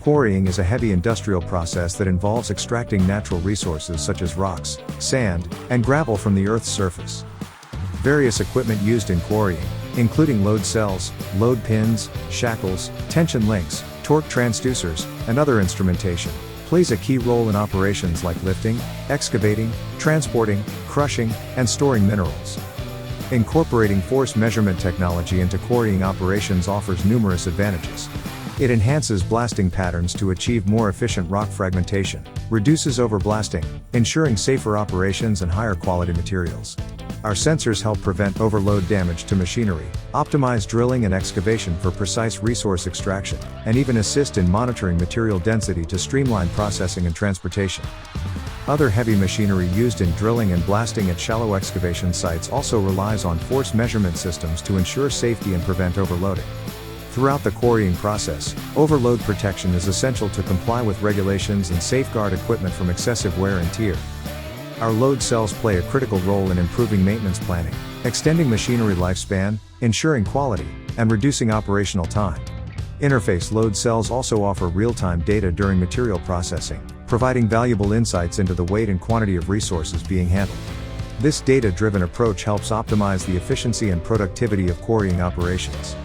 Quarrying is a heavy industrial process that involves extracting natural resources such as rocks, sand, and gravel from the Earth's surface. Various equipment used in quarrying, including load cells, load pins, shackles, tension links, torque transducers, and other instrumentation, plays a key role in operations like lifting, excavating, transporting, crushing, and storing minerals. Incorporating force measurement technology into quarrying operations offers numerous advantages. It enhances blasting patterns to achieve more efficient rock fragmentation, reduces overblasting, ensuring safer operations and higher quality materials. Our sensors help prevent overload damage to machinery, optimize drilling and excavation for precise resource extraction, and even assist in monitoring material density to streamline processing and transportation. Other heavy machinery used in drilling and blasting at shallow excavation sites also relies on force measurement systems to ensure safety and prevent overloading. Throughout the quarrying process, overload protection is essential to comply with regulations and safeguard equipment from excessive wear and tear. Our load cells play a critical role in improving maintenance planning, extending machinery lifespan, ensuring quality, and reducing operational time. Interface load cells also offer real-time data during material processing, providing valuable insights into the weight and quantity of resources being handled. This data-driven approach helps optimize the efficiency and productivity of quarrying operations.